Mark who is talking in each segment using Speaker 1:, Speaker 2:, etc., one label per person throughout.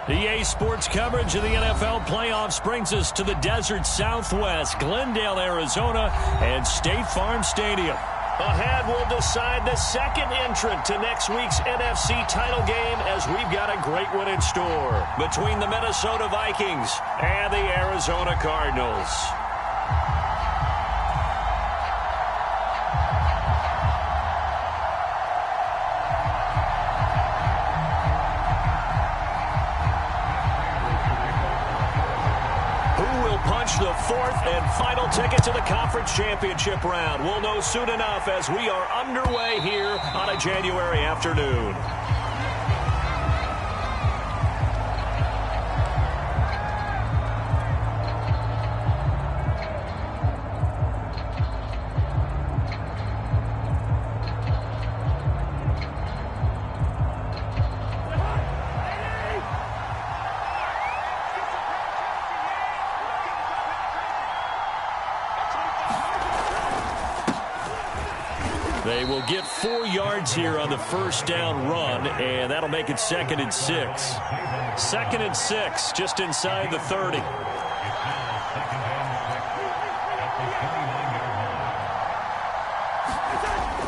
Speaker 1: EA Sports coverage of the NFL playoffs brings us to the desert Southwest, Glendale, Arizona, and State Farm Stadium. Ahead, we'll decide the second entrant to next week's NFC title game as we've got a great one in store between the Minnesota Vikings and the Arizona Cardinals. The fourth and final ticket to the conference championship round. We'll know soon enough as we are underway here on a January afternoon. They will get 4 yards here on the first down run, and that'll make it 2nd and 6. 2nd and 6, just inside the 30.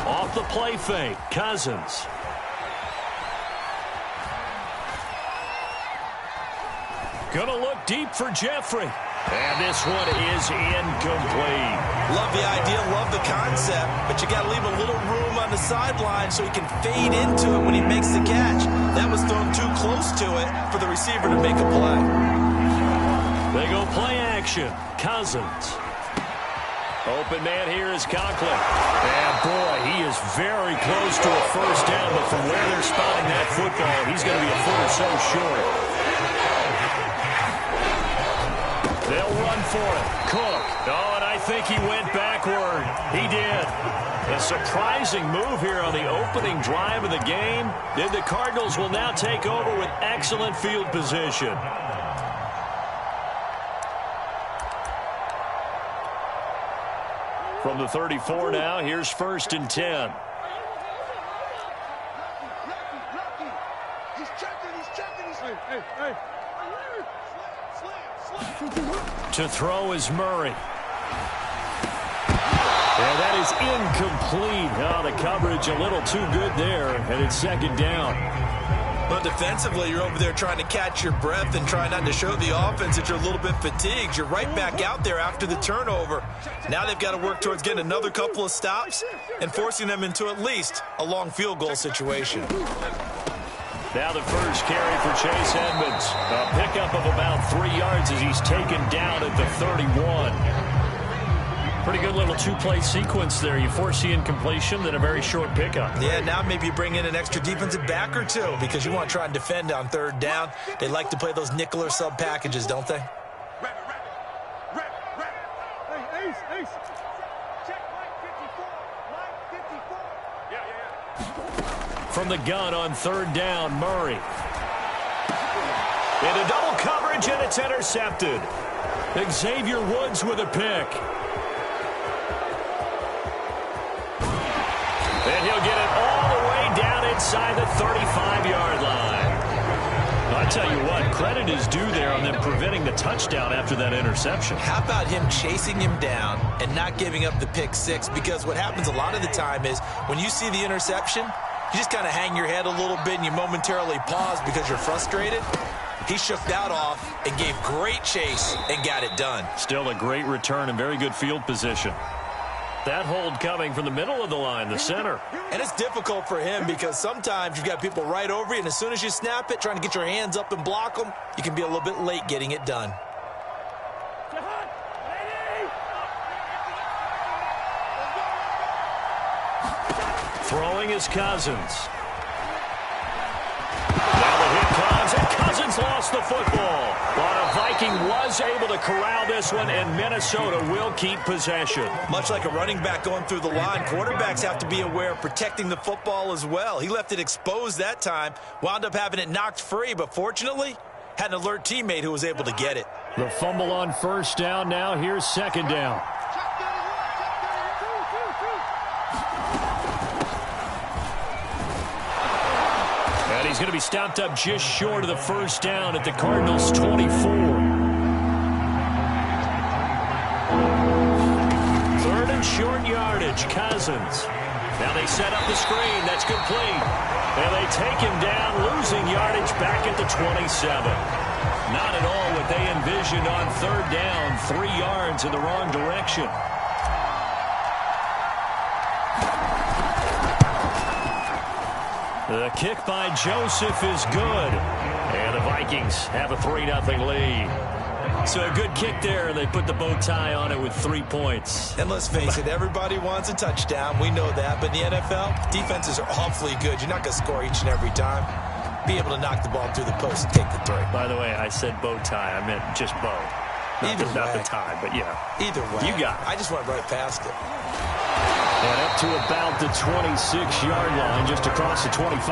Speaker 1: Off the play fake, Cousins. Gonna look deep for Jeffrey. And this one is incomplete.
Speaker 2: Love the idea, love the concept, but you got to leave a little room on the sideline so he can fade into it when he makes the catch. That was thrown too close to it for the receiver to make a play.
Speaker 1: They go play action. Cousins. Open man here is Conklin. And boy, he is very close to a first down, but from where they're spotting that football, he's going to be a foot or so short. They'll run for it. Cook. Oh, and I think he went backward. He did. A surprising move here on the opening drive of the game. Then the Cardinals will now take over with excellent field position. From the 34 now, here's 1st and 10.
Speaker 3: He's checking. Hey.
Speaker 1: To throw is Murray. And that is incomplete. Oh, the coverage a little too good there, and it's 2nd down.
Speaker 2: But defensively, you're over there trying to catch your breath and try not to show the offense that you're a little bit fatigued. You're right back out there after the turnover. Now they've got to work towards getting another couple of stops and forcing them into at least a long field goal situation.
Speaker 1: Now the first carry for Chase Edmonds. A pickup of about 3 yards as he's taken down at the 31. Pretty good little two-play sequence there. You force the incompletion, then a very short pickup.
Speaker 2: Yeah, now maybe you bring in an extra defensive back or two because you want to try and defend on 3rd down. They like to play those nickel or sub packages, don't they?
Speaker 3: Hey, Ace. Check line 54. Yeah.
Speaker 1: From the gun on 3rd down, Murray. Into double coverage, and it's intercepted. Xavier Woods with a pick. And he'll get it all the way down inside the 35-yard line. I tell you what, credit is due there on them preventing the touchdown after that interception.
Speaker 2: How about him chasing him down and not giving up the pick six? Because what happens a lot of the time is when you see the interception, you just kind of hang your head a little bit and you momentarily pause because you're frustrated. He shook that off and gave great chase and got it done.
Speaker 1: Still a great return and very good field position. That hold coming from the middle of the line, the center.
Speaker 2: And it's difficult for him because sometimes you've got people right over you, and as soon as you snap it, trying to get your hands up and block them, you can be a little bit late getting it done.
Speaker 1: Throwing is Cousins. Now the hit comes, and Cousins lost the football. But a Viking was able to corral this one, and Minnesota will keep possession.
Speaker 2: Much like a running back going through the line, quarterbacks have to be aware of protecting the football as well. He left it exposed that time, wound up having it knocked free, but fortunately, had an alert teammate who was able to get it.
Speaker 1: The fumble on first down now. Here's second down. he's going to be stopped up just short of the first down at the Cardinals' 24. Third and short yardage, Cousins. Now they set up the screen. That's complete. And they take him down, losing yardage back at the 27. Not at all what they envisioned on third down. 3 yards in the wrong direction. The kick by Joseph is good. And the Vikings have a 3-0 lead. So a good kick there. They put the bow tie on it with 3 points.
Speaker 2: And let's face it, everybody wants a touchdown. We know that. But in the NFL, defenses are awfully good. You're not going to score each and every time. Be able to knock the ball through the post and take the 3.
Speaker 1: By the way, I said bow tie. I meant just bow. Not the tie, but yeah.
Speaker 2: Either way.
Speaker 1: You got it.
Speaker 2: I just went right past it.
Speaker 1: And up to about the 26-yard line, just across the 25.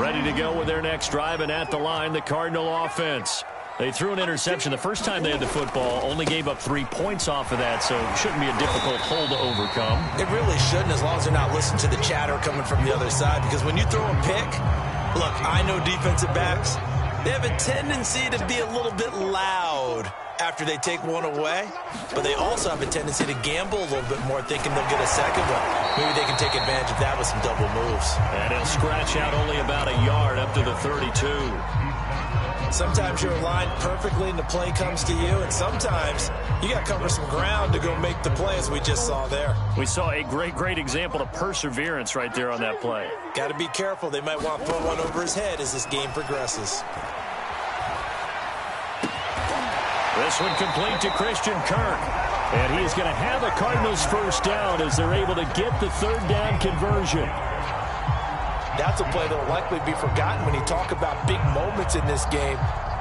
Speaker 1: Ready to go with their next drive, and at the line, the Cardinal offense. They threw an interception the first time they had the football, only gave up 3 points off of that, so it shouldn't be a difficult hole to overcome.
Speaker 2: It really shouldn't, as long as they're not listening to the chatter coming from the other side, because when you throw a pick, look, I know defensive backs, they have a tendency to be a little bit loud after they take one away, but they also have a tendency to gamble a little bit more, thinking they'll get a second one. Maybe they can take advantage of that with some double moves.
Speaker 1: And he'll scratch out only about a yard up to the 32.
Speaker 2: Sometimes you're aligned perfectly and the play comes to you, and sometimes you got to cover some ground to go make the play, as we just saw there.
Speaker 1: We saw a great example of perseverance right there on that play.
Speaker 2: Got to be careful. They might want to throw one over his head as this game progresses.
Speaker 1: This one complete to Christian Kirk. And he's going to have a Cardinals first down as they're able to get the third down conversion.
Speaker 2: That's a play that will likely be forgotten when you talk about big moments in this game.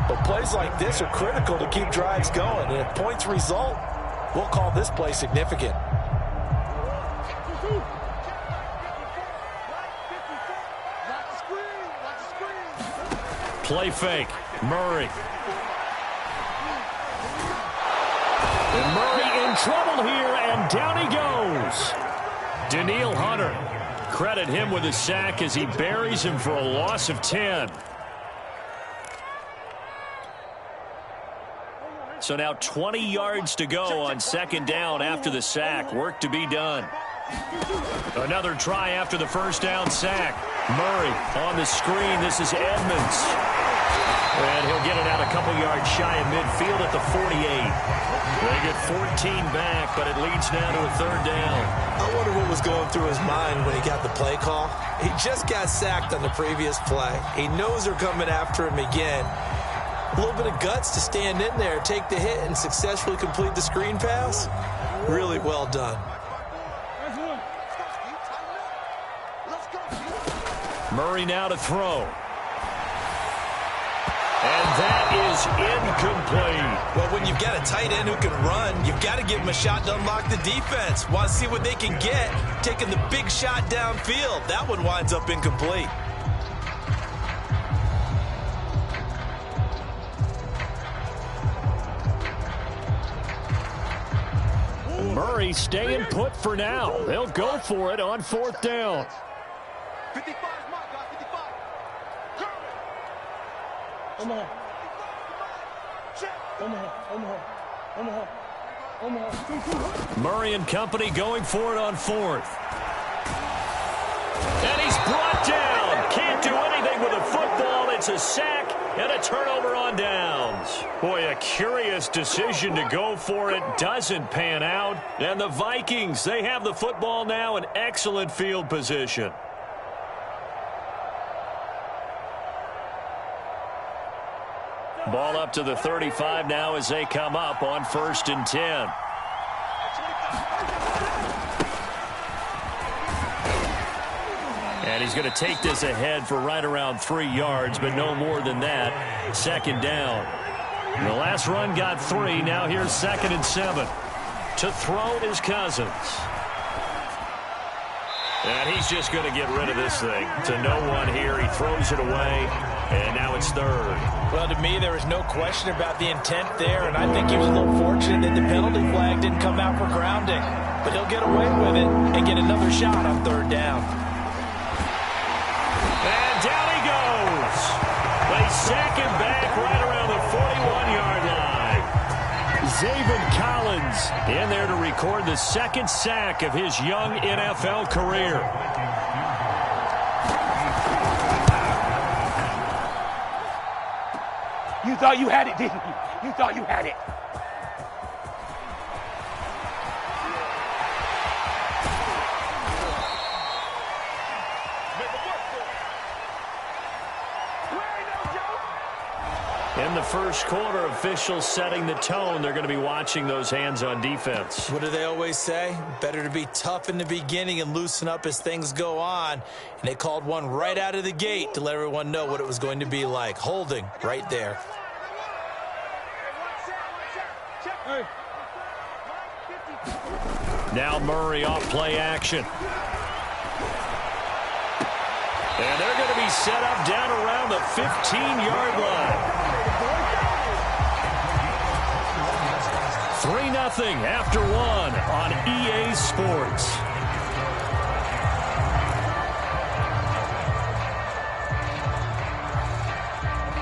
Speaker 2: But plays like this are critical to keep drives going. And if points result, we'll call this play significant.
Speaker 1: Play fake. Murray. And Murray in trouble here, and down he goes. Danielle Hunter. Credit him with a sack as he buries him for a loss of 10. So now 20 yards to go on second down after the sack. Work to be done. Another try after the first down sack. Murray on the screen. This is Edmonds. And he'll get it out a couple yards shy of midfield at the 48. They get 14 back, but it leads now to a third down.
Speaker 2: I wonder what was going through his mind when he got the play call. He just got sacked on the previous play. He knows they're coming after him again. A little bit of guts to stand in there, take the hit, and successfully complete the screen pass. Really well done.
Speaker 1: Murray now to throw. And that is incomplete.
Speaker 2: Well, when you've got a tight end who can run, you've got to give him a shot to unlock the defense. Want to see what they can get, taking the big shot downfield. That one winds up incomplete.
Speaker 1: Murray staying put for now. They'll go for it on fourth down.
Speaker 3: 55 mark, guys, 55. Omaha. Omaha.
Speaker 1: Murray and company going for it on fourth. And he's brought down. Can't do anything with a football. It's a sack and a turnover on downs. Boy, a curious decision to go for it. Doesn't pan out. And the Vikings, they have the football now in excellent field position. Ball up to the 35 now as they come up on 1st and 10. And he's going to take this ahead for right around 3 yards, but no more than that. Second down. The last run got 3. Now here's 2nd and 7. To throw is Cousins. And he's just going to get rid of this thing. To no one here. He throws it away. And now it's third.
Speaker 2: Well, to me, there was no question about the intent there, and I think he was a little fortunate that the penalty flag didn't come out for grounding. But he'll get away with it and get another shot on third down.
Speaker 1: And down he goes. They sack him back right around the 41-yard line. Zaven Collins in there to record the second sack of his young NFL career.
Speaker 3: You thought you had it, didn't you? You thought you had it.
Speaker 1: In the first quarter, officials setting the tone. They're going to be watching those hands on defense.
Speaker 2: What do they always say? Better to be tough in the beginning and loosen up as things go on. And they called one right out of the gate to let everyone know what it was going to be like. Holding right there.
Speaker 1: Now Murray off play action. And they're going to be set up down around the 15-yard line. 3-0 after one on EA Sports.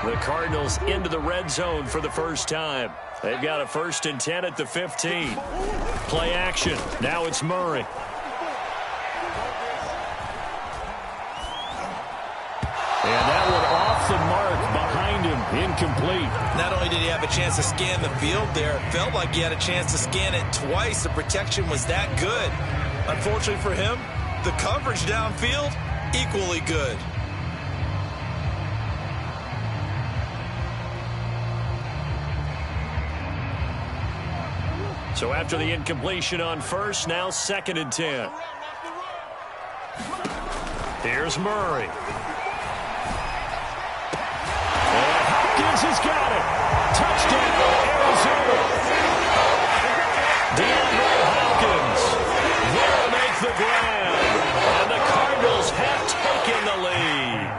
Speaker 1: The Cardinals into the red zone for the first time. They've got a 1st and 10 at the 15. Play action. Now it's Murray. And that one off the mark behind him, incomplete.
Speaker 2: Not only did he have a chance to scan the field there, it felt like he had a chance to scan it twice. The protection was that good. Unfortunately for him, the coverage downfield, equally good.
Speaker 1: So after the incompletion on first, now 2nd and 10. Here's Murray. And Hopkins has got it. Touchdown, Arizona. DeAndre Hopkins there to make the grab. And the Cardinals have taken the lead.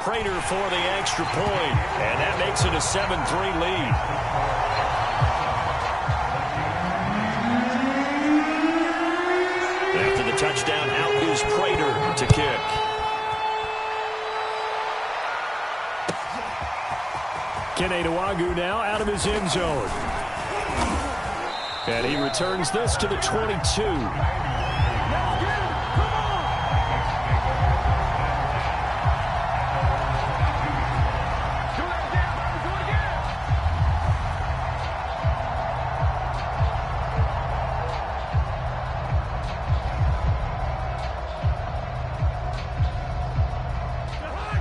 Speaker 1: Prater for the extra point, and that makes it a 7-3 lead. After the touchdown, out is Prater to kick. Kene Nwangwu now out of his end zone. And he returns this to the 22.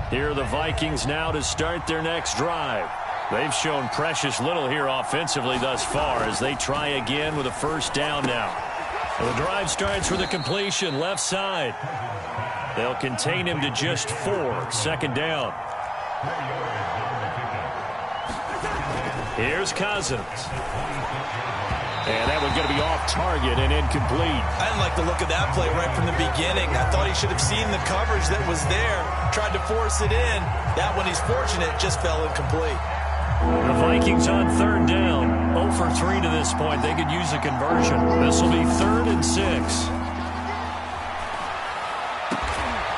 Speaker 1: Here are the Vikings now to start their next drive. They've shown precious little here offensively thus far as they try again with a 1st down now. The drive starts with a completion left side. They'll contain him to just 4. 2nd down. Here's Cousins. And that one's going to be off target and incomplete.
Speaker 2: I didn't like the look of that play right from the beginning. I thought he should have seen the coverage that was there, tried to force it in. That one, he's fortunate, just fell incomplete.
Speaker 1: The Vikings on 3rd down. 0 for 3 to this point. They could use a conversion. This will be 3rd and 6.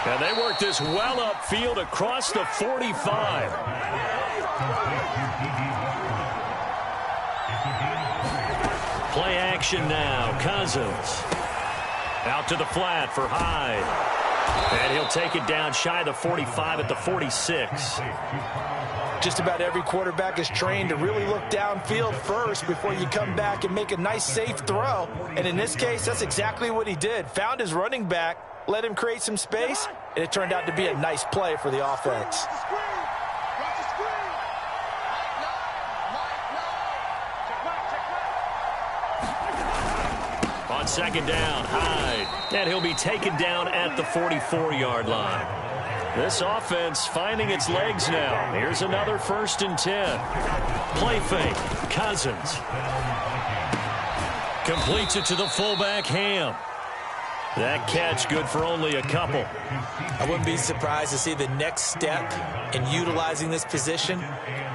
Speaker 1: And they work this well upfield across the 45. Play action now. Cousins. Out to the flat for Hyde. And he'll take it down shy of the 45 at the 46.
Speaker 2: Just about every quarterback is trained to really look downfield first before you come back and make a nice, safe throw. And in this case, that's exactly what he did. Found his running back, let him create some space, and it turned out to be a nice play for the offense.
Speaker 1: On 2nd down, Hyde. And he'll be taken down at the 44-yard line. This offense finding its legs now. Here's another 1st and 10. Play fake. Cousins. Completes it to the fullback, Ham. That catch good for only a couple.
Speaker 2: I wouldn't be surprised to see the next step in utilizing this position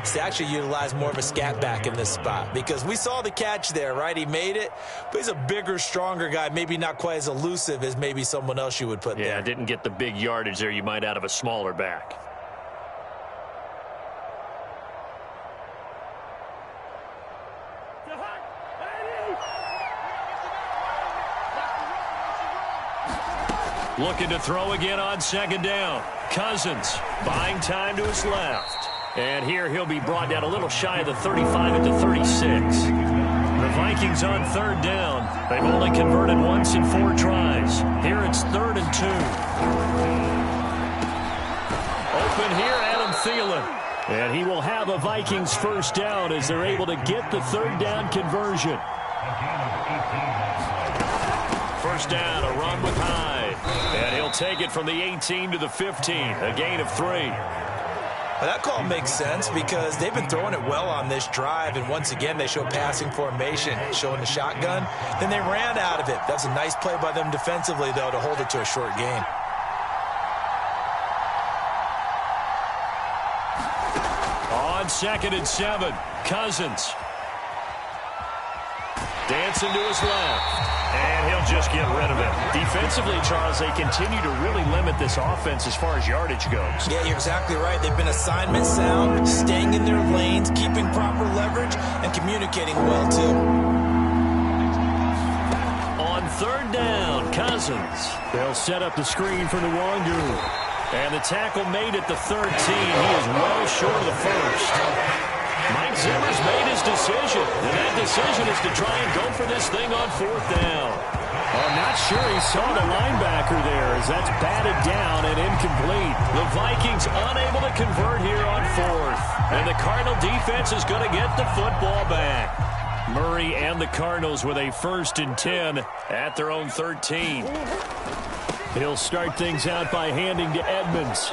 Speaker 2: is to actually utilize more of a scat back in this spot, because we saw the catch there, right? He made it, but he's a bigger, stronger guy, maybe not quite as elusive as maybe someone else you would put there.
Speaker 1: Yeah, didn't get the big yardage there you might out of a smaller back. Looking to throw again on second down. Cousins buying time to his left. And here he'll be brought down a little shy of the 35 at the 36. The Vikings on third down. They've only converted once in 4 tries. Here it's 3rd and 2. Open here, Adam Thielen. And he will have a Vikings first down as they're able to get the 3rd down conversion. First down, a run with Hyde. And he'll take it from the 18 to the 15, a gain of 3.
Speaker 2: Well, that call makes sense because they've been throwing it well on this drive, and once again they show passing formation, showing the shotgun. Then they ran out of it. That's a nice play by them defensively, though, to hold it to a short gain.
Speaker 1: On 2nd and 7, Cousins. Dancing to his left. And he'll just get rid of it. Defensively, Charles, they continue to really limit this offense as far as yardage goes.
Speaker 2: Yeah, you're exactly right. They've been assignment sound, staying in their lanes, keeping proper leverage, and communicating well, too.
Speaker 1: On 3rd down, Cousins. They'll set up the screen for Nwangu. And the tackle made at the 13. He is well short of the first. Mike Zimmer's made his decision, and that decision is to try and go for this thing on 4th down. I'm not sure he saw the linebacker there as that's batted down and incomplete. The Vikings unable to convert here on 4th, and the Cardinal defense is going to get the football back. Murray and the Cardinals with a 1st and 10 at their own 13. He'll start things out by handing to Edmonds.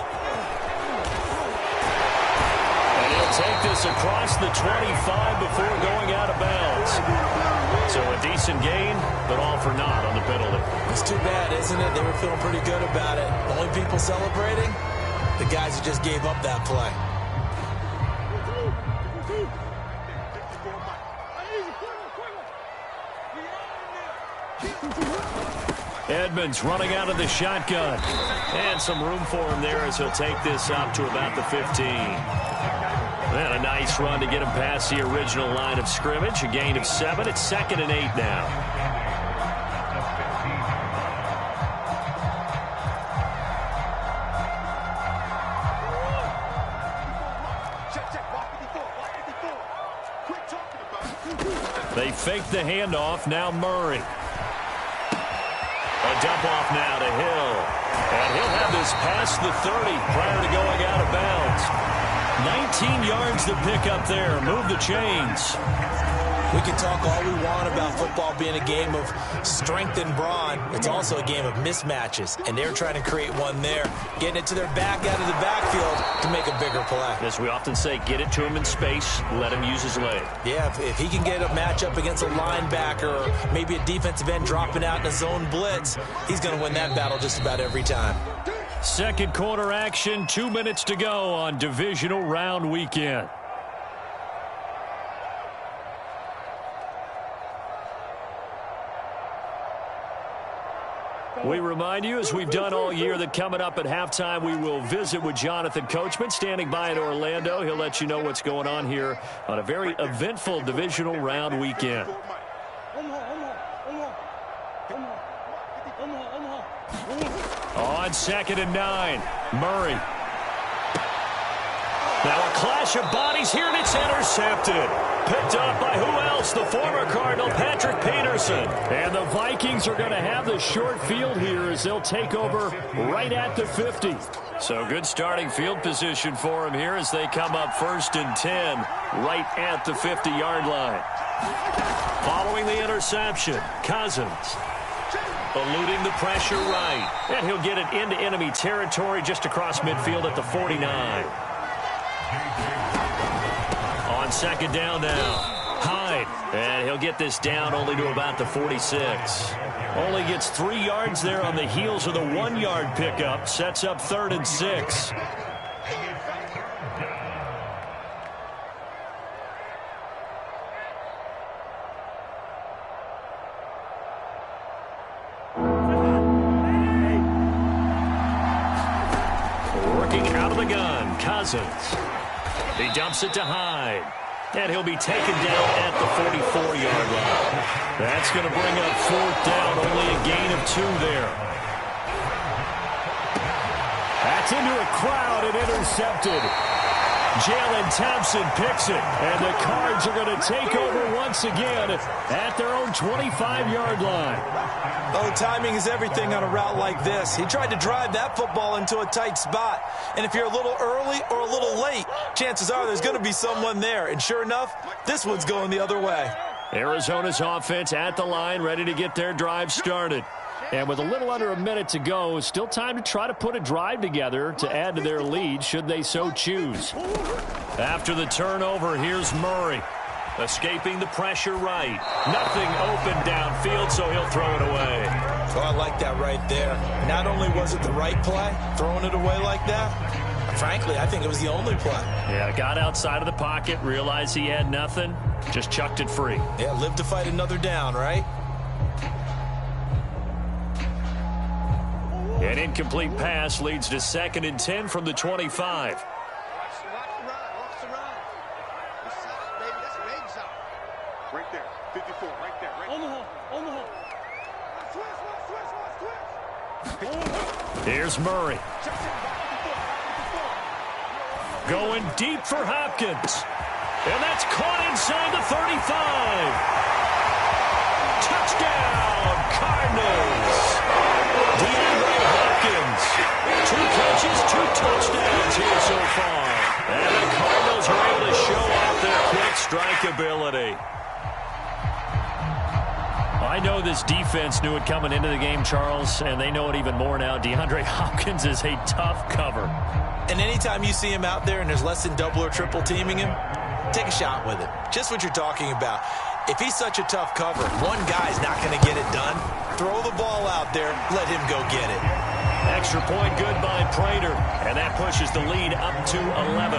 Speaker 1: Take this across the 25 before going out of bounds. So a decent gain, but all for naught on the penalty.
Speaker 2: It's too bad, isn't it? They were feeling pretty good about it. The only people celebrating, the guys who just gave up that play.
Speaker 1: Edmonds running out of the shotgun. And some room for him there as he'll take this up to about the 15. And a nice run to get him past the original line of scrimmage. A gain of 7. It's 2nd and 8 now. They fake the handoff. Now Murray. A dump off now to Hill. And he'll have this past the 30 prior to going out of bounds. 19 yards to pick up there. Move the chains.
Speaker 2: We can talk all we want about football being a game of strength and brawn. It's also a game of mismatches, and they're trying to create one there, getting it to their back out of the backfield to make a bigger play.
Speaker 1: As we often say, get it to him in space, let him use his leg.
Speaker 2: Yeah, if he can get a matchup against a linebacker or maybe a defensive end dropping out in a zone blitz, he's going to win that battle just about every time.
Speaker 1: Second quarter action, 2 minutes to go on divisional round weekend. We remind you, as we've done all year, that coming up at halftime, we will visit with Jonathan Coachman, standing by in Orlando. He'll let you know what's going on here on a very eventful divisional round weekend. On 2nd and 9, Murray. Now a clash of bodies here, and it's intercepted. Picked up by who else? The former Cardinal, Patrick Peterson. And the Vikings are going to have the short field here as they'll take over right at the 50. So good starting field position for them here as they come up 1st and 10 right at the 50-yard line. Following the interception, Cousins. Eluding the pressure right. And he'll get it into enemy territory just across midfield at the 49. On 2nd down now. Hyde, and he'll get this down only to about the 46. Only gets 3 yards there on the heels of the 1-yard pickup. Sets up 3rd and 6. Working out of the gun, Cousins. He dumps it to Hyde. And he'll be taken down at the 44-yard line. That's going to bring up 4th down, only a gain of 2 there. That's into a crowd and intercepted. Jalen Thompson picks it, and the Cards are going to take over once again at their own 25-yard line.
Speaker 2: Oh, timing is everything on a route like this. He tried to drive that football into a tight spot. And if you're a little early or a little late, chances are there's going to be someone there. And sure enough, this one's going the other way.
Speaker 1: Arizona's offense at the line, ready to get their drive started. And with a little under a minute to go, still time to try to put a drive together to add to their lead, should they so choose. After the turnover, here's Murray. Escaping the pressure right. Nothing open downfield, so he'll throw it away.
Speaker 2: Oh, I like that right there. Not only was it the right play, throwing it away like that, frankly, I think it was the only play.
Speaker 1: Yeah, got outside of the pocket, realized he had nothing, just chucked it free.
Speaker 2: Yeah, live to fight another down, right?
Speaker 1: An incomplete pass leads to 2nd and 10 from the 25.
Speaker 3: Right there, 54, right there, right on the hole.
Speaker 1: Here's Murray. Going deep for Hopkins. And that's caught inside the 35. Touchdown, Cardinals. DeAndre Hopkins. 2 catches, 2 touchdowns here so far. And the Cardinals are able to show off their quick strike ability. I know this defense knew it coming into the game, Charles, and they know it even more now. DeAndre Hopkins is a tough cover.
Speaker 2: And anytime you see him out there and there's less than double or triple teaming him, take a shot with it. Just what you're talking about. If he's such a tough cover, one guy's not going to get it done. Throw the ball out there, let him go get it.
Speaker 1: Extra point good by Prater, and that pushes the lead up to 11.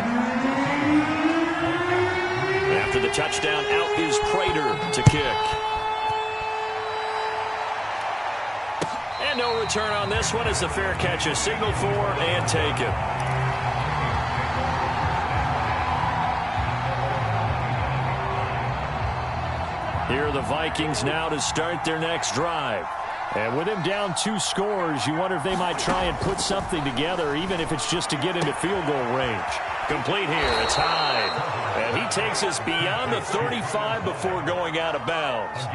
Speaker 1: After the touchdown, out is Prater to kick. And no return on this one as the fair catch is signaled for and taken. Here are the Vikings now to start their next drive. And with him down 2 scores, you wonder if they might try and put something together, even if it's just to get into field goal range. Complete here, it's Hyde. And he takes us beyond the 35 before going out of bounds.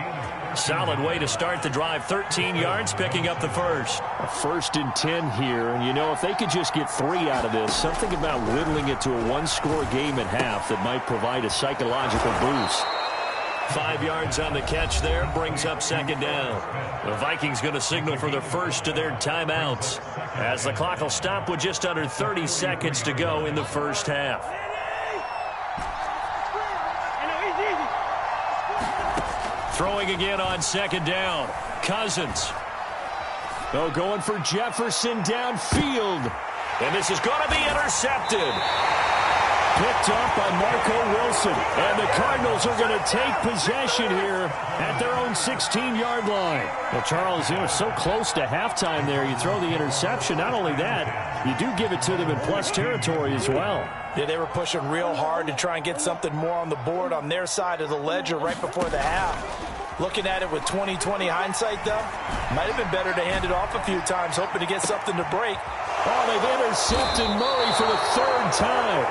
Speaker 1: Solid way to start the drive, 13 yards, picking up the first. A 1st and 10 here, and you know, if they could just get 3 out of this, something about whittling it to a 1-score game at half that might provide a psychological boost. 5 yards on the catch there, brings up 2nd down. The Vikings going to signal for the first of their timeouts, as the clock will stop with just under 30 seconds to go in the first half. Throwing again on 2nd down. Cousins. Oh, going for Jefferson downfield. And this is going to be intercepted. Picked up by Marco Wilson. And the Cardinals are going to take possession here at their own 16-yard line. Well, Charles, you know, so close to halftime there. You throw the interception. Not only that, you do give it to them in plus territory as well.
Speaker 2: Yeah, they were pushing real hard to try and get something more on the board on their side of the ledger right before the half. Looking at it with 20/20 hindsight, though, might have been better to hand it off a few times, hoping to get something to break.
Speaker 1: Oh, they've intercepted Murray for the 3rd time.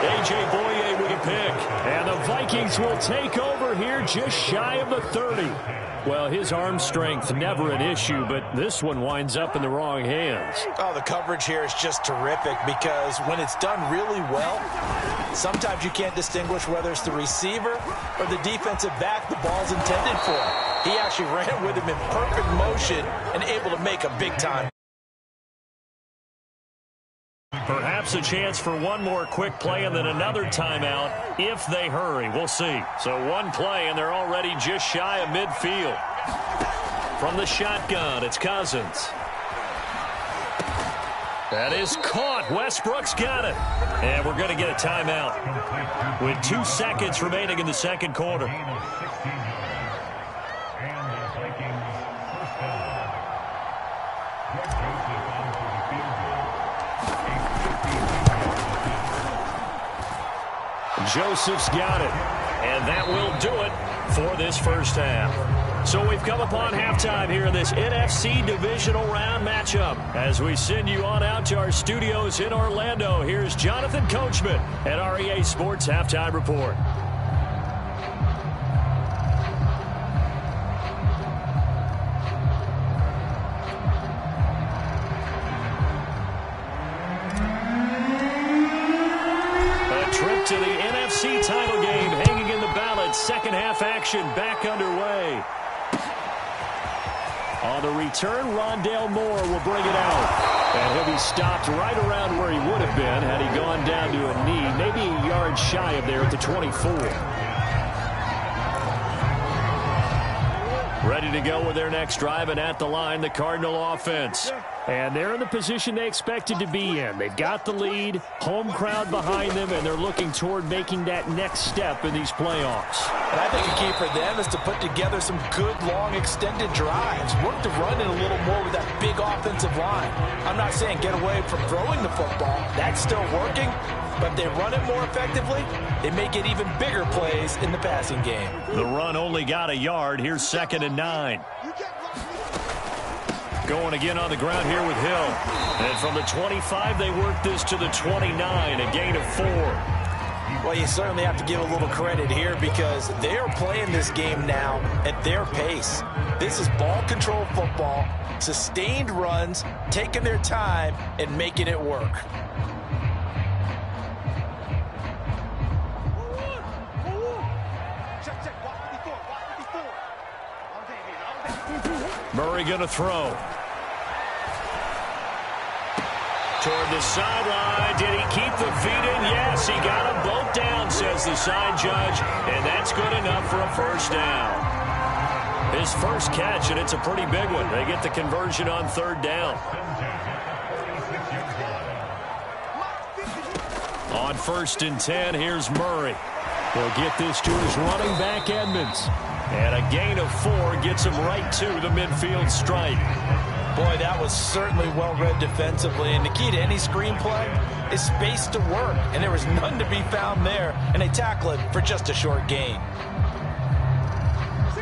Speaker 1: A.J. Boye with a pick. And the Vikings will take over here just shy of the 30. Well, his arm strength never an issue, but this one winds up in the wrong hands.
Speaker 2: Oh, the coverage here is just terrific because when it's done really well, sometimes you can't distinguish whether it's the receiver or the defensive back the ball's intended for. He actually ran with him in perfect motion and able to make a big-time
Speaker 1: Perhaps a chance for one more quick play and then another timeout if they hurry. We'll see. So one play, and they're already just shy of midfield. From the shotgun, it's Cousins. That is caught. Westbrook's got it. And we're going to get a timeout with 2 seconds remaining in the second quarter. Joseph's got it, and that will do it for this first half. So we've come upon halftime here in this NFC divisional round matchup. As we send you on out to our studios in Orlando, here's Jonathan Coachman at REA Sports Halftime Report. To the NFC title game hanging in the balance. Second half action back underway. On the return, Rondale Moore will bring it out. And he'll be stopped right around where he would have been had he gone down to a knee. Maybe a yard shy of there at the 24. Ready to go with their next drive, and at the line, the Cardinal offense. And they're in the position they expected to be in. They've got the lead, home crowd behind them, and they're looking toward making that next step in these playoffs.
Speaker 2: And I think the key for them is to put together some good, long, extended drives. Work the run in a little more with that big offensive line. I'm not saying get away from throwing the football. That's still working. But if they run it more effectively, they may get even bigger plays in the passing game.
Speaker 1: The run only got a yard. Here's 2nd and 9. Going again on the ground here with Hill. And from the 25, they work this to the 29, a gain of 4.
Speaker 2: Well, you certainly have to give a little credit here because they are playing this game now at their pace. This is ball control football, sustained runs, taking their time, and making it work.
Speaker 1: Murray going to throw. Toward the sideline. Did he keep the feet in? Yes, he got them both down, says the side judge. And that's good enough for a first down. His first catch, and it's a pretty big one. They get the conversion on 3rd down. On 1st and 10, here's Murray. He'll get this to his running back, Edmonds. And a gain of 4 gets him right to the midfield stripe.
Speaker 2: Boy, that was certainly well-read defensively. And the key to any screenplay is space to work. And there was none to be found there. And they tackle it for just a short gain.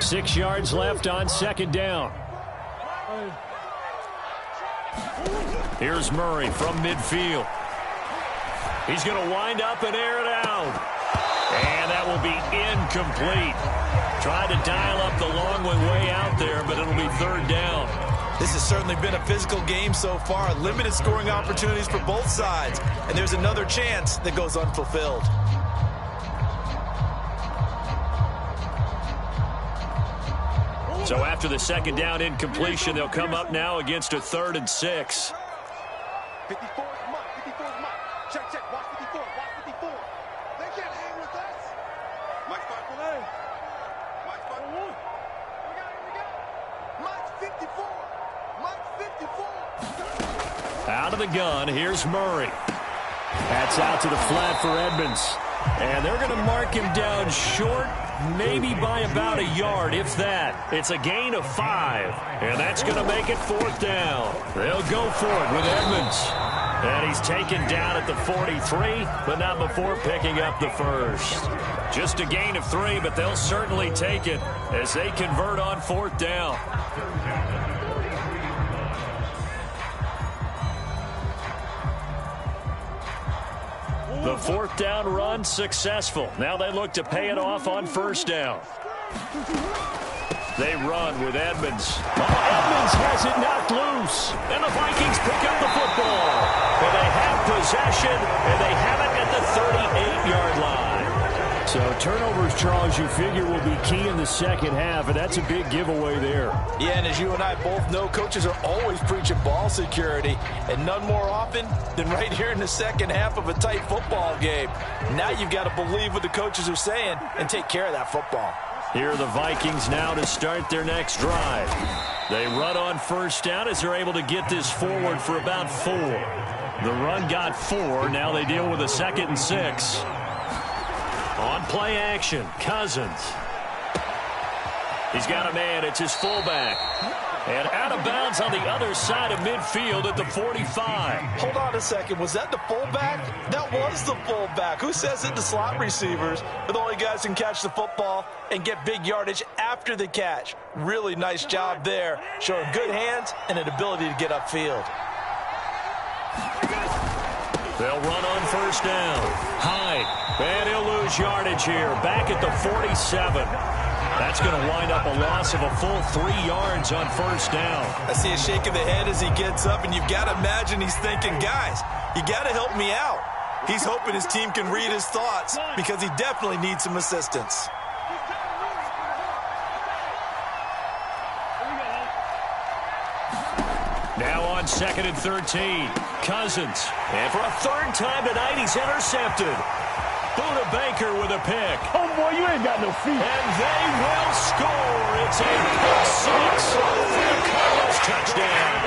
Speaker 1: 6 yards left on 2nd down. Here's Murray from midfield. He's going to wind up and air it out. And that will be incomplete. Tried to dial up the long one way out there, but it'll be 3rd down.
Speaker 2: This has certainly been a physical game so far. Limited scoring opportunities for both sides. And there's another chance that goes unfulfilled.
Speaker 1: So after the 2nd down incompletion, they'll come up now against a 3rd and 6.
Speaker 3: 54 is Mike. 54 is Mike. Check, check. Watch 54. Watch 54. They can't hang with us. Mike's 5-4. Mike's 5-1. We got it. Mike's 54. Mike's 54.
Speaker 1: Out of the gun, here's Murray. That's out to the flat for Edmonds. And they're going to mark him down short, maybe by about a yard, if that. It's a gain of 5, and that's going to make it 4th down. They'll go for it with Edmonds. And he's taken down at the 43, but not before picking up the first. Just a gain of 3, but they'll certainly take it as they convert on 4th down. The 4th down run successful. Now they look to pay it off on 1st down. They run with Edmonds. Oh, Edmonds has it knocked loose. And the Vikings pick up the football. And they have possession, and they have it at the 38-yard line. So turnovers, Charles, you figure will be key in the second half, and that's a big giveaway there.
Speaker 2: Yeah, and as you and I both know, coaches are always preaching ball security, and none more often than right here in the second half of a tight football game. Now you've got to believe what the coaches are saying and take care of that football.
Speaker 1: Here are the Vikings now to start their next drive. They run on first down as they're able to get this forward for about 4. The run got 4. Now they deal with a 2nd and 6. On play action, Cousins. He's got a man. It's his fullback. And out of bounds on the other side of midfield at the 45.
Speaker 2: Hold on a second. Was that the fullback? That was the fullback. Who says it? The slot receivers are the only guys who can catch the football and get big yardage after the catch. Really nice job there, showing good hands and an ability to get upfield.
Speaker 1: They'll run on first down. Hyde. And he'll lose yardage here. Back at the 47. That's going to wind up a loss of a full 3 yards on first down.
Speaker 2: I see a shake of the head as he gets up, and you've got to imagine he's thinking, guys, you got to help me out. He's hoping his team can read his thoughts because he definitely needs some assistance.
Speaker 1: Now on 2nd and 13. Cousins. And for a 3rd time tonight, he's intercepted. Buda Baker with a pick.
Speaker 4: Oh, boy, you ain't got no feet.
Speaker 1: And they will score. It's a pick 6 for the Cardinals touchdown.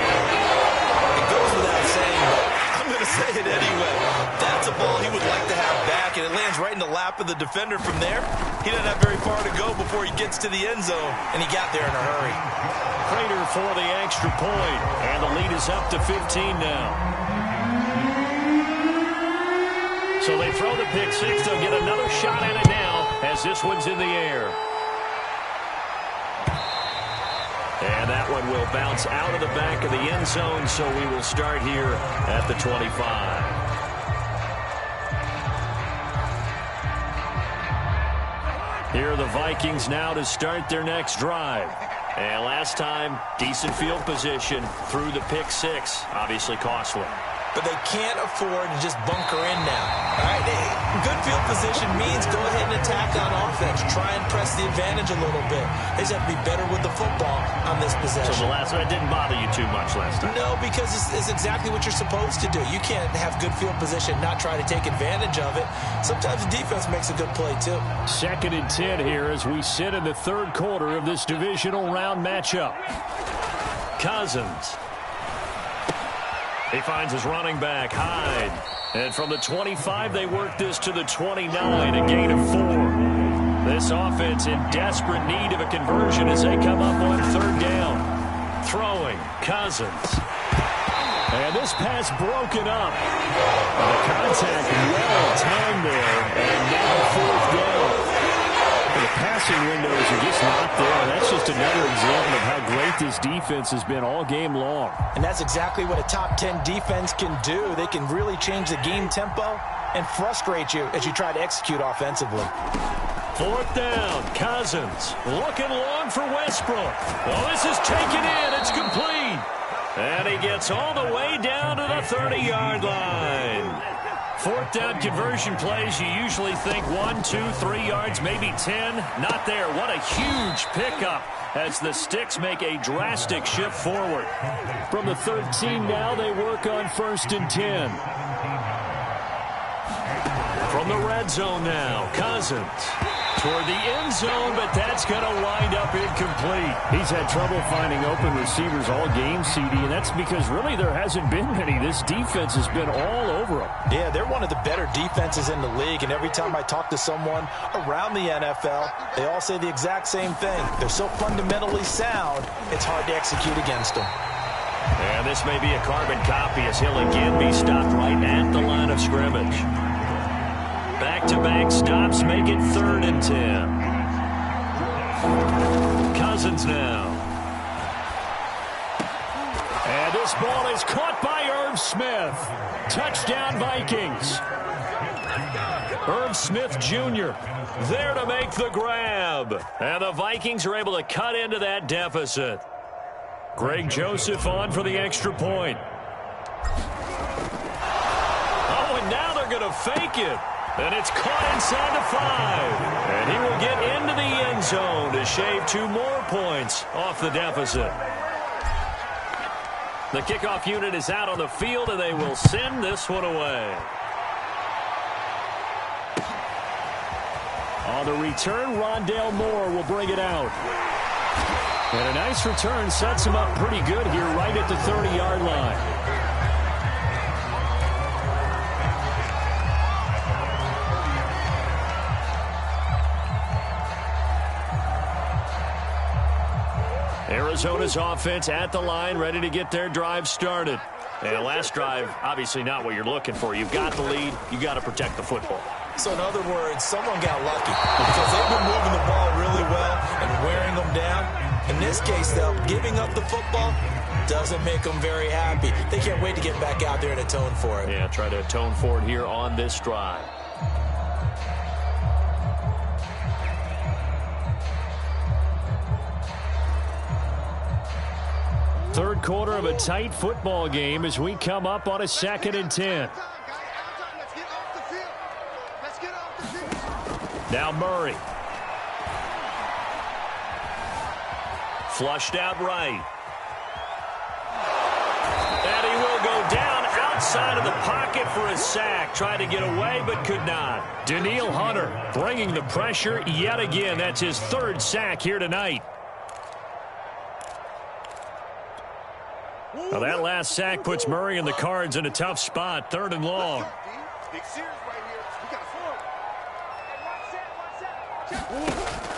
Speaker 2: It goes without saying, but I'm going to say it anyway. That's a ball he would like to have back, and it lands right in the lap of the defender from there. He doesn't have very far to go before he gets to the end zone, and he got there in a hurry.
Speaker 1: Prater for the extra point, and the lead is up to 15 now. So they throw the pick 6. They'll get another shot at it now as this one's in the air. And that one will bounce out of the back of the end zone, so we will start here at the 25. Here are the Vikings now to start their next drive. And last time, decent field position through the pick 6. Obviously costly.
Speaker 2: But they can't afford to just bunker in now. All right, good field position means go ahead and attack on offense. Try and press the advantage a little bit. They just have to be better with the football on this possession.
Speaker 1: So the last one didn't bother you too much last time?
Speaker 2: No, because it's exactly what you're supposed to do. You can't have good field position, not try to take advantage of it. Sometimes the defense makes a good play, too.
Speaker 1: 2nd and 10 here as we sit in the 3rd quarter of this divisional round matchup. Cousins. He finds his running back, Hyde. And from the 25, they work this to the 29, a gain of 4. This offense in desperate need of a conversion as they come up on 3rd down. Throwing, Cousins. And this pass broken up. The contact well timed there, and now 4th down. The passing windows are just not there. That's just another example of how great this defense has been all game long.
Speaker 2: And that's exactly what a top 10 defense can do. They can really change the game tempo and frustrate you as you try to execute offensively.
Speaker 1: 4th down, Cousins looking long for Westbrook. Oh, this is taken in. It's complete. And he gets all the way down to the 30-yard line. 4th down conversion plays, you usually think 1, 2, 3 yards, maybe 10. Not there. What a huge pickup as the Sticks make a drastic shift forward. From the 13 now, they work on 1st and 10. From the red zone now, Cousins toward the end zone, but that's going to wind up incomplete.
Speaker 4: He's had trouble finding open receivers all game, CD, and that's because really there hasn't been many. This defense has been all over them.
Speaker 2: Yeah, they're one of the better defenses in the league, and every time I talk to someone around the NFL, they all say the exact same thing. They're so fundamentally sound, it's hard to execute against them.
Speaker 1: And this may be a carbon copy as he'll again be stopped right at the line of scrimmage. Back-to-back stops make it 3rd and 10. Cousins now. And this ball is caught by Irv Smith. Touchdown Vikings. Irv Smith Jr. there to make the grab. And the Vikings are able to cut into that deficit. Greg Joseph on for the extra point. Oh, and now they're going to fake it. And it's caught inside the 5. And he will get into the end zone to shave 2 more points off the deficit. The kickoff unit is out on the field, and they will send this one away. On the return, Rondale Moore will bring it out. And a nice return sets him up pretty good here right at the 30-yard line. Arizona's offense at the line, ready to get their drive started. And last drive, obviously not what you're looking for. You've got the lead. You've got to protect the football.
Speaker 2: So in other words, someone got lucky because they've been moving the ball really well and wearing them down. In this case, though, giving up the football doesn't make them very happy. They can't wait to get back out there and atone for it.
Speaker 1: Yeah, try to atone for it here on this drive. Third quarter of a tight football game as we come up on a 2nd and 10. Now Murray. Flushed out right. And he will go down outside of the pocket for a sack. Tried to get away but could not. Danielle Hunter bringing the pressure yet again. That's his 3rd sack here tonight. Now that last sack puts Murray and the Cards in a tough spot. 3rd and long.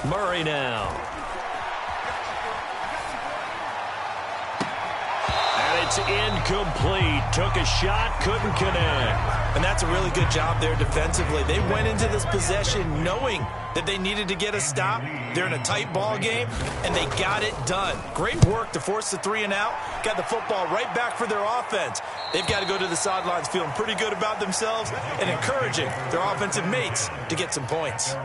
Speaker 1: Murray now. And it's incomplete. Took a shot, couldn't connect.
Speaker 2: And that's a really good job there defensively. They went into this possession knowing that they needed to get a stop. They're in a tight ball game, and they got it done. Great work to force the 3 and out. Got the football right back for their offense. They've got to go to the sidelines feeling pretty good about themselves and encouraging their offensive mates to get some points.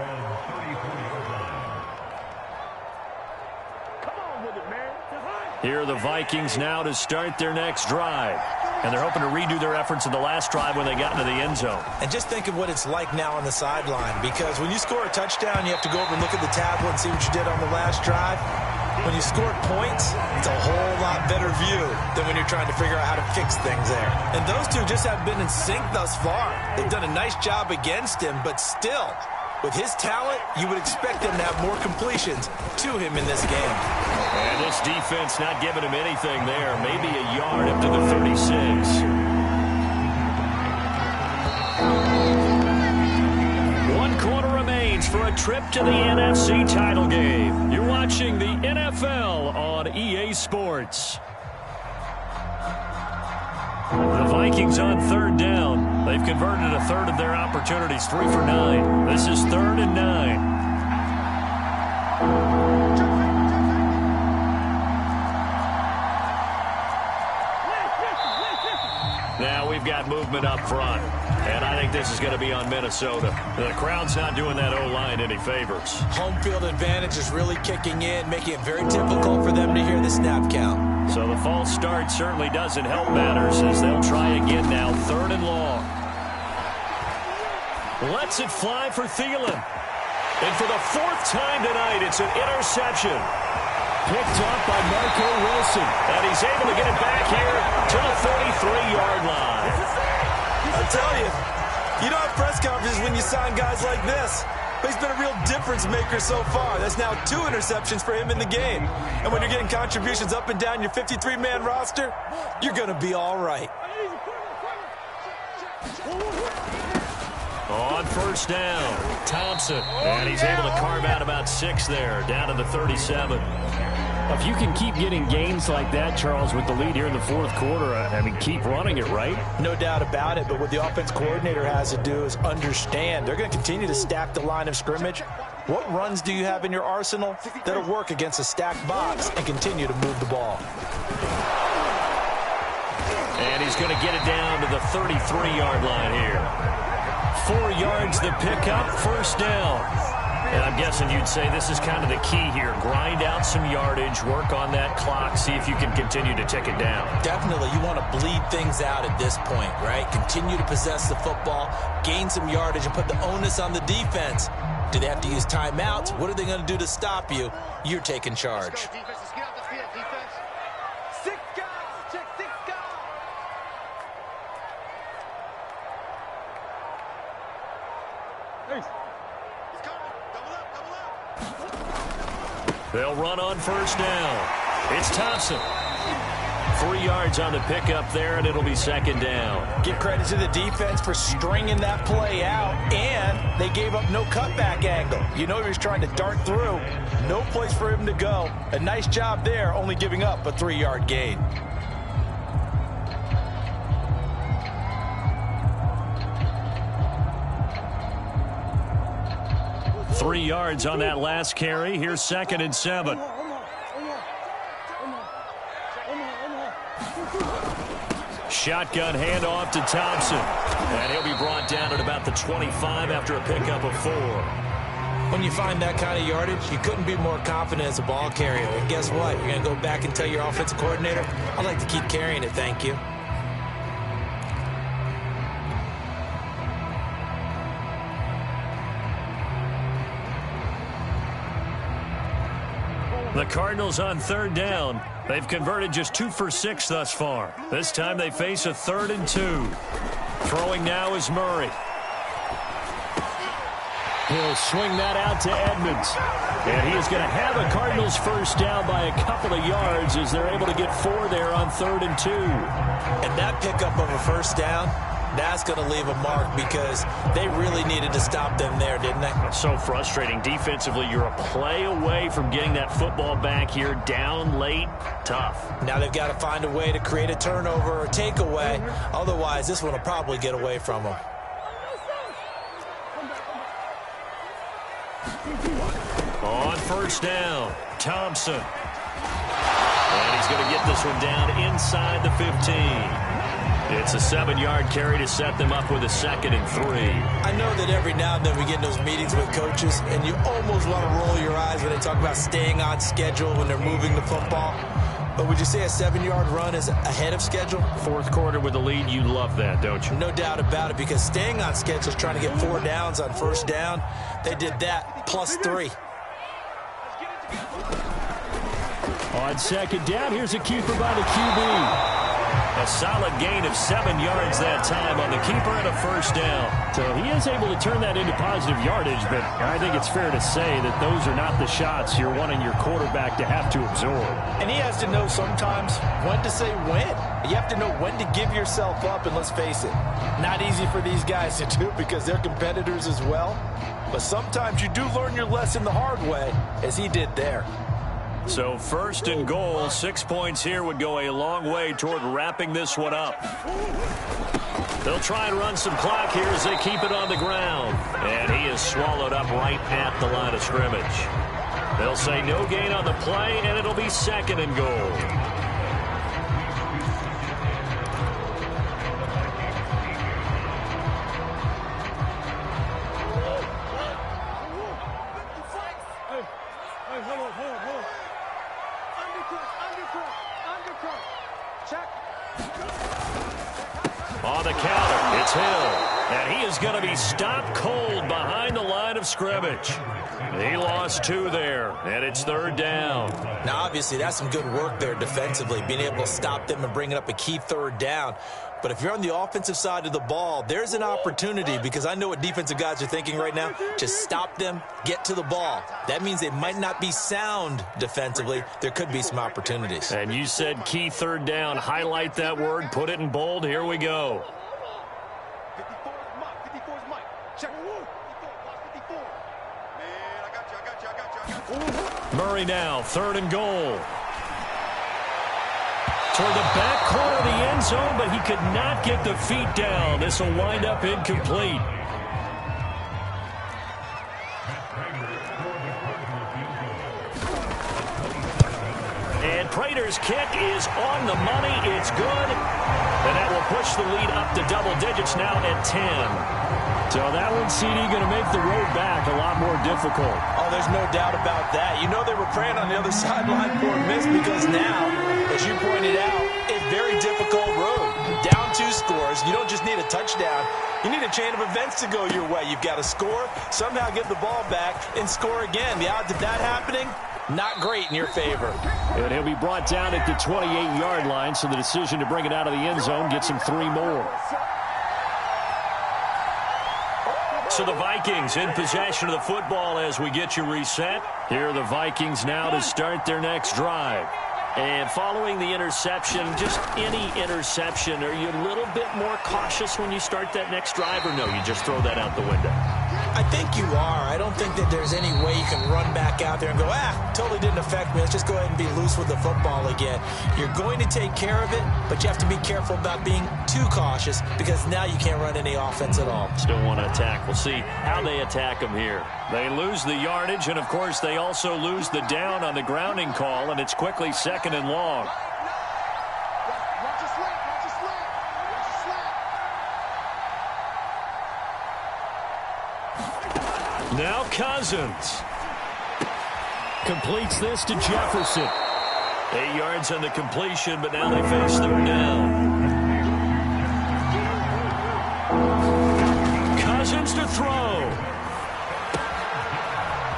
Speaker 1: Here are the Vikings now to start their next drive. And they're hoping to redo their efforts in the last drive when they got into the end zone.
Speaker 2: And just think of what it's like now on the sideline, because when you score a touchdown, you have to go over and look at the tablet and see what you did on the last drive. When you score points, it's a whole lot better view than when you're trying to figure out how to fix things there. And those two just have been in sync thus far. They've done a nice job against him, but still, with his talent, you would expect him to have more completions to him in this game.
Speaker 1: And this defense not giving him anything there. Maybe a yard up to the 36. 1 quarter remains for a trip to the NFC title game. You're watching the NFL on EA Sports. The Vikings on 3rd down. They've converted a 1/3 of their opportunities, 3 for 9. This is 3rd and 9. Now we've got movement up front, and I think this is going to be on Minnesota. The crowd's not doing that O-line any favors.
Speaker 2: Home field advantage is really kicking in, making it very difficult for them to hear the snap count.
Speaker 1: So the false start certainly doesn't help matters as they'll try again now, 3rd and long. Lets it fly for Thielen. And for the 4th time tonight, it's an interception. Picked up by Marco Wilson. And he's able to get it back here to the 43-yard line.
Speaker 2: I'll tell you, you don't have press conferences when you sign guys like this. But he's been a real difference maker so far. That's now 2 interceptions for him in the game. And when you're getting contributions up and down your 53-man roster, you're going to be all right.
Speaker 1: On 1st down, Thompson. And he's able to carve out about 6 there, down to the 37.
Speaker 4: If you can keep getting gains like that, Charles, with the lead here in the 4th quarter, I mean, keep running it, right?
Speaker 2: No doubt about it, but what the offense coordinator has to do is understand. They're going to continue to stack the line of scrimmage. What runs do you have in your arsenal that'll work against a stacked box and continue to move the ball?
Speaker 1: And he's going to get it down to the 33-yard line here. 4 yards the pickup, 1st down. And I'm guessing you'd say this is kind of the key here. Grind out some yardage, work on that clock, see if you can continue to tick it down.
Speaker 2: Definitely, you want to bleed things out at this point, right? Continue to possess the football, gain some yardage, and put the onus on the defense. Do they have to use timeouts? What are they going to do to stop you? You're taking charge.
Speaker 3: Let's go, defense. Let's get out the field, defense. 6 guys. Check 6 guys. He's coming. Double up.
Speaker 1: They'll run on first down. It's Thompson. 3 yards on the pickup there, and it'll be second down.
Speaker 2: Give credit to the defense for stringing that play out, and they gave up no cutback angle. You know he was trying to dart through. No place for him to go. A nice job there, only giving up a 3-yard gain.
Speaker 1: Three yards on that last carry. Here's 2nd and 7. Shotgun handoff to Thompson. And he'll be brought down at about the 25 after a pickup of 4.
Speaker 2: When you find that kind of yardage, you couldn't be more confident as a ball carrier. And guess what? You're going to go back and tell your offensive coordinator, I'd like to keep carrying it, thank you.
Speaker 1: The Cardinals on 3rd down. They've converted just 2 for 6 thus far. This time they face a 3rd and 2. Throwing now is Murray. He'll swing that out to Edmonds. And he is going to have a Cardinals first down by a couple of yards as they're able to get 4 there on 3rd and 2.
Speaker 2: And that pickup of a first down, that's going to leave a mark because they really needed to stop them there, didn't they?
Speaker 1: So frustrating. Defensively, you're a play away from getting that football back here. Down late, tough.
Speaker 2: Now they've got to find a way to create a turnover or takeaway. Otherwise, this one will probably get away from them.
Speaker 1: On first down, Thompson. And he's going to get this one down inside the 15. It's a 7-yard carry to set them up with a 2nd and 3.
Speaker 2: I know that every now and then we get in those meetings with coaches, and you almost want to roll your eyes when they talk about staying on schedule when they're moving the football. But would you say a 7-yard run is ahead of schedule?
Speaker 1: 4th quarter with the lead, you love that, don't you?
Speaker 2: No doubt about it, because staying on schedule is trying to get 4 downs on first down. They did that, plus 3.
Speaker 4: On 2nd down, here's a keeper by the QB.
Speaker 1: A solid gain of 7 yards that time on the keeper and a first down.
Speaker 4: So he is able to turn that into positive yardage, but I think it's fair to say that those are not the shots you're wanting your quarterback to have to absorb.
Speaker 2: And he has to know sometimes when to say when. You have to know when to give yourself up, and let's face it, not easy for these guys to do because they're competitors as well. But sometimes you do learn your lesson the hard way, as he did there.
Speaker 1: So 1st and goal, 6 points here would go a long way toward wrapping this one up. They'll try and run some clock here as they keep it on the ground. And he is swallowed up right at the line of scrimmage. They'll say no gain on the play, and it'll be 2nd and goal. On the counter, it's Hill. And he is going to be stopped cold behind the line of scrimmage. He lost 2 there, and it's 3rd down.
Speaker 2: Now, obviously, that's some good work there defensively, being able to stop them and bringing up a key 3rd down. But if you're on the offensive side of the ball, there's an opportunity, because I know what defensive guys are thinking right now, to stop them, get to the ball. That means they might not be sound defensively. There could be some opportunities.
Speaker 1: And you said key 3rd down. Highlight that word, put it in bold. Here we go.
Speaker 3: 54 is Mike. 54 is Mike. Check. 54. Watch 54. Man, I got you.
Speaker 1: Murray now, 3rd and goal. Toward the back corner of the end zone, but he could not get the feet down. This will wind up incomplete. And Prater's kick is on the money. It's good. And that will push the lead up to double digits now at 10. So that one, CD, going to make the road back a lot more difficult.
Speaker 2: Oh, there's no doubt about that. You know they were praying on the other sideline for a miss because now, as you pointed out, a very difficult road. Down 2 scores. You don't just need a touchdown. You need a chain of events to go your way. You've got to score, somehow get the ball back, and score again. The odds of that happening, not great in your favor.
Speaker 1: And he'll be brought down at the 28-yard line, so the decision to bring it out of the end zone gets him 3 more. So the Vikings in possession of the football as we get you reset. Here are the Vikings now to start their next drive. And following the interception, just any interception, are you a little bit more cautious when you start that next drive, or no, you just throw that out the window?
Speaker 2: I think you are. I don't think that there's any way you can run back out there and go, totally didn't affect me. Let's just go ahead and be loose with the football again. You're going to take care of it, but you have to be careful about being too cautious because now you can't run any offense at all.
Speaker 1: Still want to attack. We'll see how they attack them here. They lose the yardage, and, of course, they also lose the down on the grounding call, and it's quickly 2nd and long. Now Cousins completes this to Jefferson. 8 yards on the completion, but now they face 3rd down. Cousins to throw.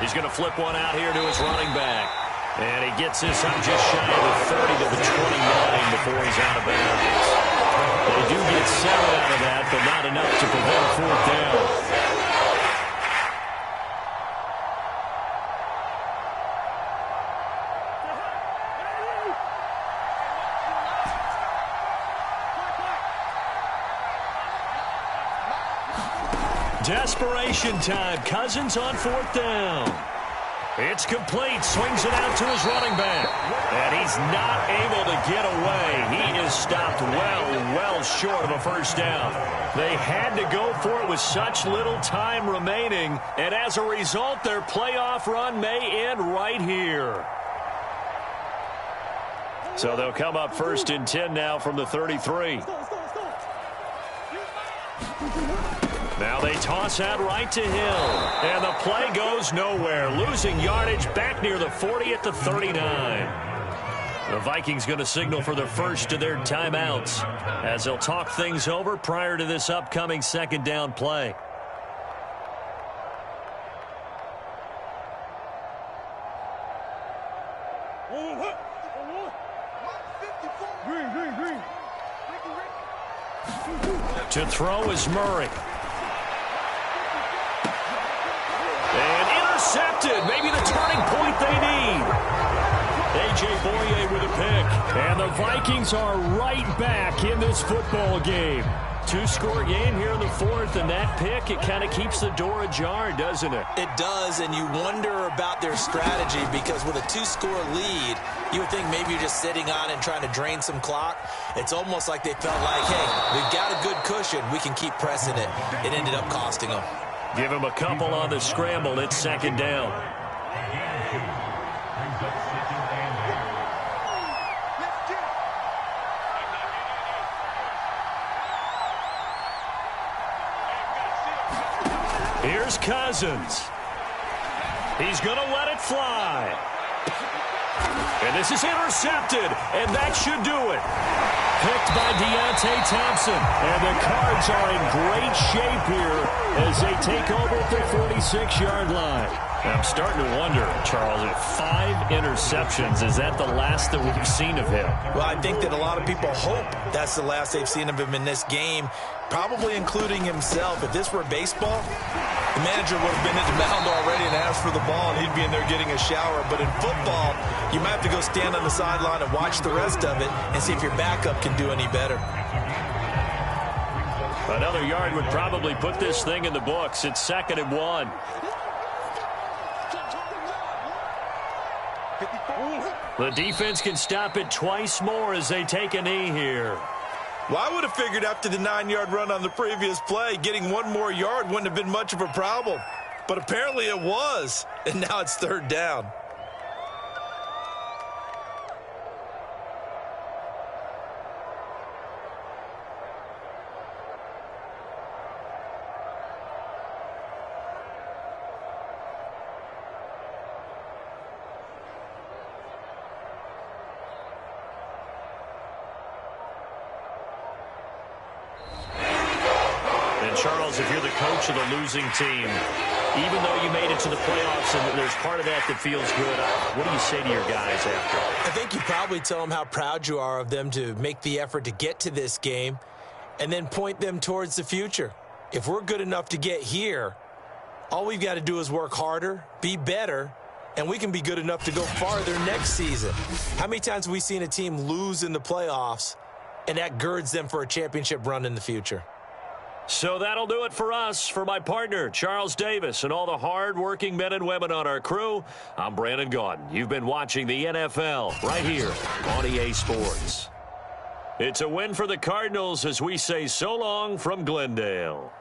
Speaker 1: He's going to flip one out here to his running back. And he gets this up just shy of the 30 to the 29 before he's out of bounds. They do get 7 out of that, but not enough to prevent a 4th down. Desperation time. Cousins on 4th down. It's complete. Swings it out to his running back. And he's not able to get away. He is stopped well short of a 1st down. They had to go for it with such little time remaining. And as a result, their playoff run may end right here. So they'll come up 1st and 10 now from the 33. Now they toss out right to Hill. And the play goes nowhere. Losing yardage back near the 40 at the 39. The Vikings going to signal for the first of their timeouts as they'll talk things over prior to this upcoming 2nd down play. To throw is Murray. And intercepted. Maybe the turning point they need. A.J. Boye with a pick. And the Vikings are right back in this football game. 2-score game here in the 4th, and that pick, it kind of keeps the door ajar, doesn't it?
Speaker 2: It does, and you wonder about their strategy because with a 2-score lead, you would think maybe you're just sitting on and trying to drain some clock. It's almost like they felt like, hey, we've got a good cushion. We can keep pressing it. It ended up costing them.
Speaker 1: Give him a couple on the scramble. It's 2nd down. Here's Cousins. He's going to let it fly. And this is intercepted, and that should do it. Picked by Deontay Thompson. And the Cards are in great shape here as they take over at the 46-yard line. I'm starting to wonder, Charles, if 5 interceptions, is that the last that we've seen of him?
Speaker 2: Well, I think that a lot of people hope that's the last they've seen of him in this game, probably including himself. If this were baseball, the manager would have been at the mound already and asked for the ball, and he'd be in there getting a shower. But in football, you might have to go stand on the sideline and watch the rest of it and see if your backup can do any better.
Speaker 1: Another yard would probably put this thing in the books. It's 2nd and 1. The defense can stop it twice more as they take a knee here.
Speaker 2: Well, I would have figured after the 9-yard run on the previous play, getting 1 more yard wouldn't have been much of a problem. But apparently it was, and now it's 3rd down.
Speaker 1: if you're the coach of the losing team, even though you made it to the playoffs and there's part of that that feels good, what do you say to your guys after?
Speaker 2: I think you probably tell them how proud you are of them to make the effort to get to this game and then point them towards the future. If we're good enough to get here, all we've got to do is work harder, be better, and we can be good enough to go farther next season. How many times have we seen a team lose in the playoffs, and that girds them for a championship run in the future?
Speaker 1: So that'll do it for us. For my partner, Charles Davis, and all the hard-working men and women on our crew, I'm Brandon Gaudin. You've been watching the NFL right here on EA Sports. It's a win for the Cardinals as we say so long from Glendale.